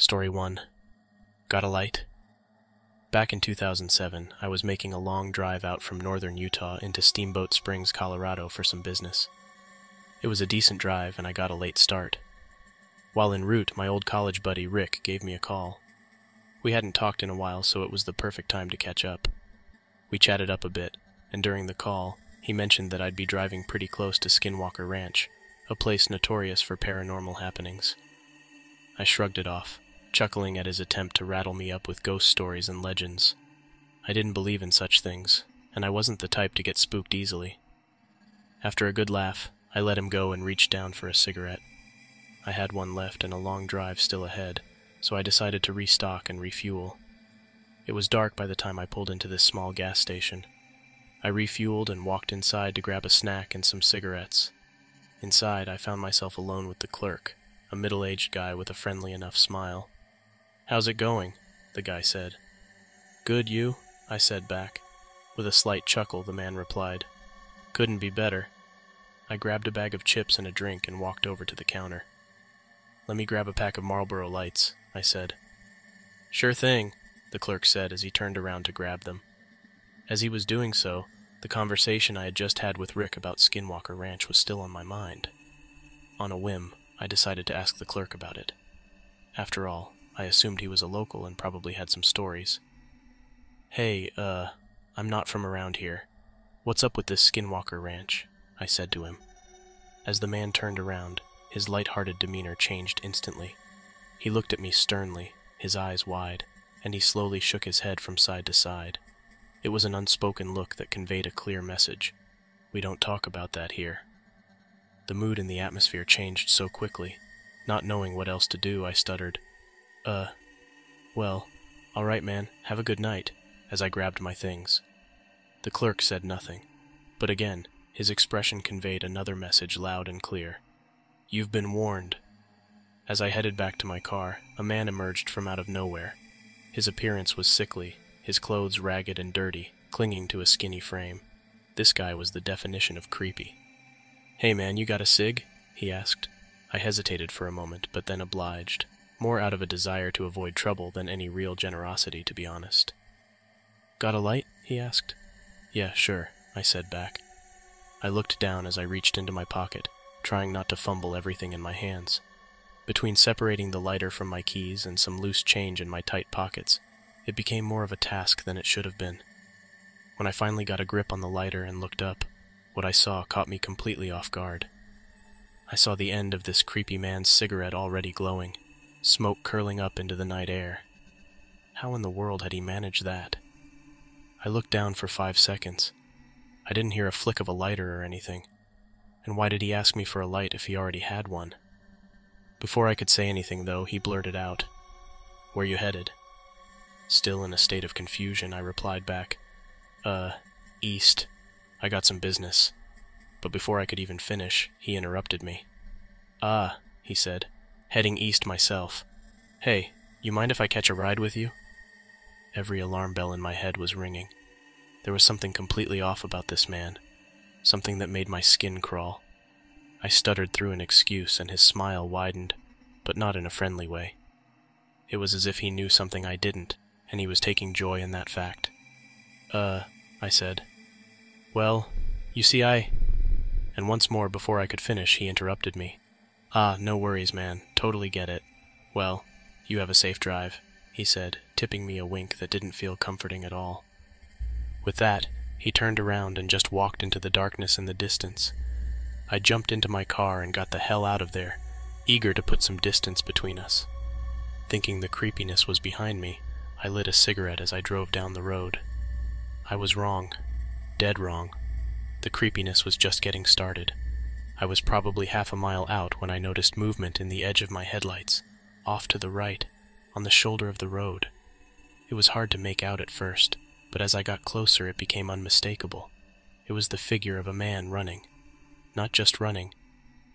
Story 1. Got a light? Back in 2007, I was making a long drive out from northern Utah into Steamboat Springs, Colorado for some business. It was a decent drive, and I got a late start. While en route, my old college buddy Rick gave me a call. We hadn't talked in a while, so it was the perfect time to catch up. We chatted up a bit, and during the call, he mentioned that I'd be driving pretty close to Skinwalker Ranch, a place notorious for paranormal happenings. I shrugged it off, chuckling at his attempt to rattle me up with ghost stories and legends. I didn't believe in such things, and I wasn't the type to get spooked easily. After a good laugh, I let him go and reached down for a cigarette. I had one left and a long drive still ahead, so I decided to restock and refuel. It was dark by the time I pulled into this small gas station. I refueled and walked inside to grab a snack and some cigarettes. Inside, I found myself alone with the clerk, a middle-aged guy with a friendly enough smile. "How's it going?" the guy said. "Good, you?" I said back. With a slight chuckle, the man replied, "Couldn't be better." I grabbed a bag of chips and a drink and walked over to the counter. "Let me grab a pack of Marlboro Lights," I said. "Sure thing," the clerk said as he turned around to grab them. As he was doing so, the conversation I had just had with Rick about Skinwalker Ranch was still on my mind. On a whim, I decided to ask the clerk about it. After all, I assumed he was a local and probably had some stories. "Hey, I'm not from around here. What's up with this Skinwalker Ranch?" I said to him. As the man turned around, his light-hearted demeanor changed instantly. He looked at me sternly, his eyes wide, and he slowly shook his head from side to side. It was an unspoken look that conveyed a clear message. We don't talk about that here. The mood in the atmosphere changed so quickly. Not knowing what else to do, I stuttered, well, all right, man, have a good night," as I grabbed my things. The clerk said nothing, but again, his expression conveyed another message loud and clear. "You've been warned." As I headed back to my car, a man emerged from out of nowhere. His appearance was sickly, his clothes ragged and dirty, clinging to a skinny frame. This guy was the definition of creepy. "Hey man, you got a cig?" he asked. I hesitated for a moment, but then obliged, more out of a desire to avoid trouble than any real generosity, to be honest. "Got a light?" he asked. "Yeah, sure," I said back. I looked down as I reached into my pocket, trying not to fumble everything in my hands. Between separating the lighter from my keys and some loose change in my tight pockets, it became more of a task than it should have been. When I finally got a grip on the lighter and looked up, what I saw caught me completely off guard. I saw the end of this creepy man's cigarette already glowing, smoke curling up into the night air. How in the world had he managed that? I looked down for 5 seconds. I didn't hear a flick of a lighter or anything. And why did he ask me for a light if he already had one? Before I could say anything, though, he blurted out, "Where you headed?" Still in a state of confusion, I replied back, East. I got some business." But before I could even finish, he interrupted me. "Ah," he said, "heading east myself. Hey, you mind if I catch a ride with you?" Every alarm bell in my head was ringing. There was something completely off about this man, something that made my skin crawl. I stuttered through an excuse and his smile widened, but not in a friendly way. It was as if he knew something I didn't, and he was taking joy in that fact. I said. "Well, you see And once more before I could finish, he interrupted me. "Ah, no worries, man. Totally get it. Well, you have a safe drive," he said, tipping me a wink that didn't feel comforting at all. With that, he turned around and just walked into the darkness in the distance. I jumped into my car and got the hell out of there, eager to put some distance between us. Thinking the creepiness was behind me, I lit a cigarette as I drove down the road. I was wrong. Dead wrong. The creepiness was just getting started. I was probably half a mile out when I noticed movement in the edge of my headlights, off to the right, on the shoulder of the road. It was hard to make out at first, but as I got closer it became unmistakable. It was the figure of a man running. Not just running.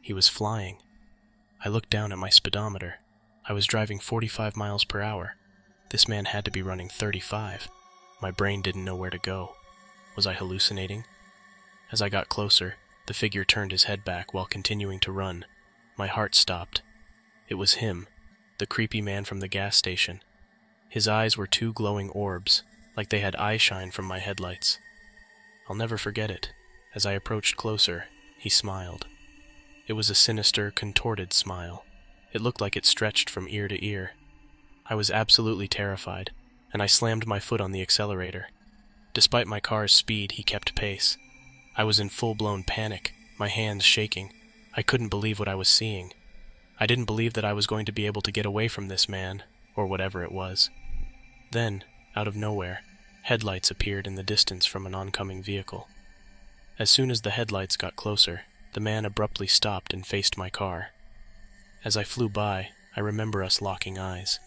He was flying. I looked down at my speedometer. I was driving 45 miles per hour. This man had to be running 35. My brain didn't know where to go. Was I hallucinating? As I got closer, the figure turned his head back while continuing to run. My heart stopped. It was him. the creepy man from the gas station. His eyes were two glowing orbs, like they had eye shine from my headlights. I'll never forget it. As I approached closer, he smiled. It was a sinister, contorted smile. It looked like it stretched from ear to ear. I was absolutely terrified, and I slammed my foot on the accelerator. Despite my car's speed, he kept pace. I was in full-blown panic, my hands shaking. I couldn't believe what I was seeing. I didn't believe that I was going to be able to get away from this man, or whatever it was. Then, out of nowhere, headlights appeared in the distance from an oncoming vehicle. As soon as the headlights got closer, the man abruptly stopped and faced my car. As I flew by, I remember us locking eyes.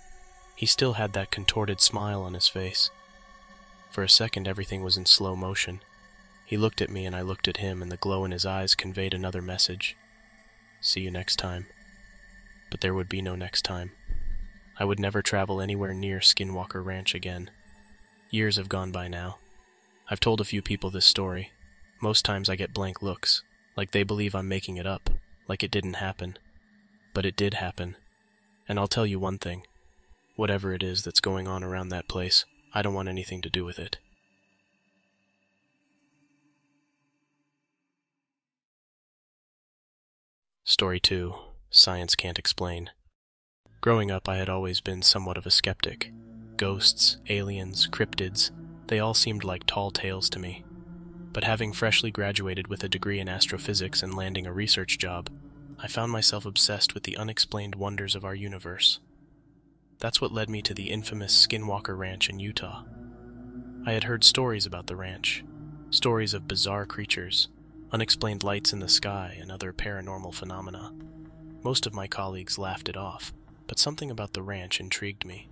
He still had that contorted smile on his face. For a second, everything was in slow motion. He looked at me and I looked at him, and the glow in his eyes conveyed another message. See you next time. But there would be no next time. I would never travel anywhere near Skinwalker Ranch again. Years have gone by now. I've told a few people this story. Most times I get blank looks, like they believe I'm making it up, like it didn't happen. But it did happen. And I'll tell you one thing. Whatever it is that's going on around that place, I don't want anything to do with it. Story 2. Science Can't Explain. Growing up, I had always been somewhat of a skeptic. Ghosts, aliens, cryptids, they all seemed like tall tales to me. But having freshly graduated with a degree in astrophysics and landing a research job, I found myself obsessed with the unexplained wonders of our universe. That's what led me to the infamous Skinwalker Ranch in Utah. I had heard stories about the ranch, stories of bizarre creatures, unexplained lights in the sky, and other paranormal phenomena. Most of my colleagues laughed it off, but something about the ranch intrigued me.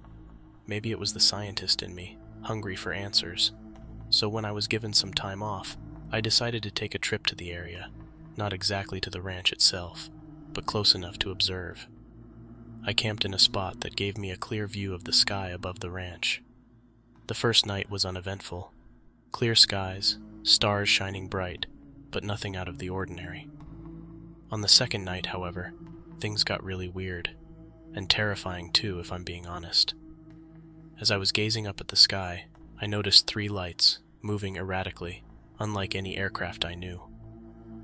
Maybe it was the scientist in me, hungry for answers. So when I was given some time off, I decided to take a trip to the area, not exactly to the ranch itself, but close enough to observe. I camped in a spot that gave me a clear view of the sky above the ranch. The first night was uneventful. Clear skies, stars shining bright, but nothing out of the ordinary. On the second night, however, things got really weird, and terrifying too, if I'm being honest. As I was gazing up at the sky, I noticed 3 lights, moving erratically, unlike any aircraft I knew.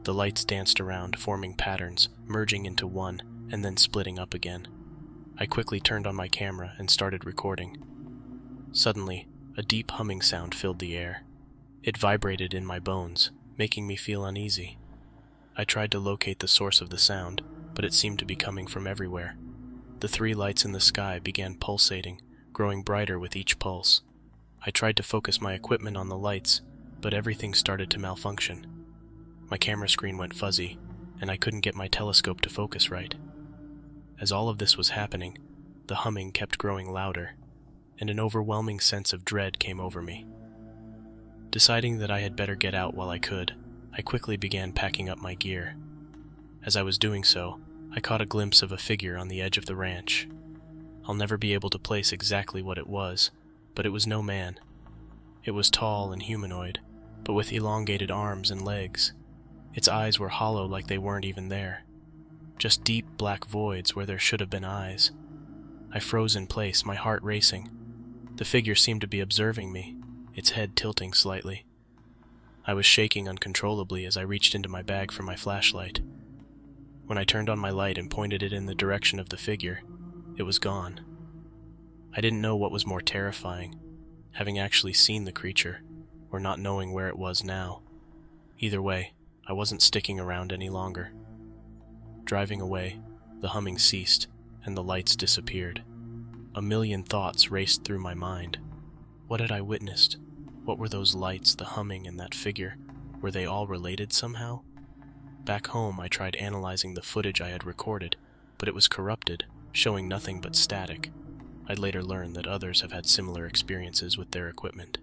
The lights danced around, forming patterns, merging into one, and then splitting up again. I quickly turned on my camera and started recording. Suddenly, a deep humming sound filled the air. It vibrated in my bones, making me feel uneasy. I tried to locate the source of the sound, but it seemed to be coming from everywhere. The 3 lights in the sky began pulsating, growing brighter with each pulse. I tried to focus my equipment on the lights, but everything started to malfunction. My camera screen went fuzzy, and I couldn't get my telescope to focus right. As all of this was happening, the humming kept growing louder, and an overwhelming sense of dread came over me. Deciding that I had better get out while I could, I quickly began packing up my gear. As I was doing so, I caught a glimpse of a figure on the edge of the ranch. I'll never be able to place exactly what it was, but it was no man. It was tall and humanoid, but with elongated arms and legs. Its eyes were hollow, like they weren't even there. Just deep black voids where there should have been eyes. I froze in place, my heart racing. The figure seemed to be observing me, its head tilting slightly. I was shaking uncontrollably as I reached into my bag for my flashlight. When I turned on my light and pointed it in the direction of the figure, it was gone. I didn't know what was more terrifying, having actually seen the creature, or not knowing where it was now. Either way, I wasn't sticking around any longer. Driving away, the humming ceased, and the lights disappeared. A million thoughts raced through my mind. What had I witnessed? What were those lights, the humming, and that figure? Were they all related somehow? Back home, I tried analyzing the footage I had recorded, but it was corrupted, showing nothing but static. I'd later learn that others have had similar experiences with their equipment.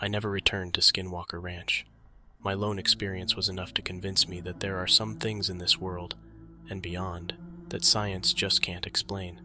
I never returned to Skinwalker Ranch. My lone experience was enough to convince me that there are some things in this world, and beyond, that science just can't explain.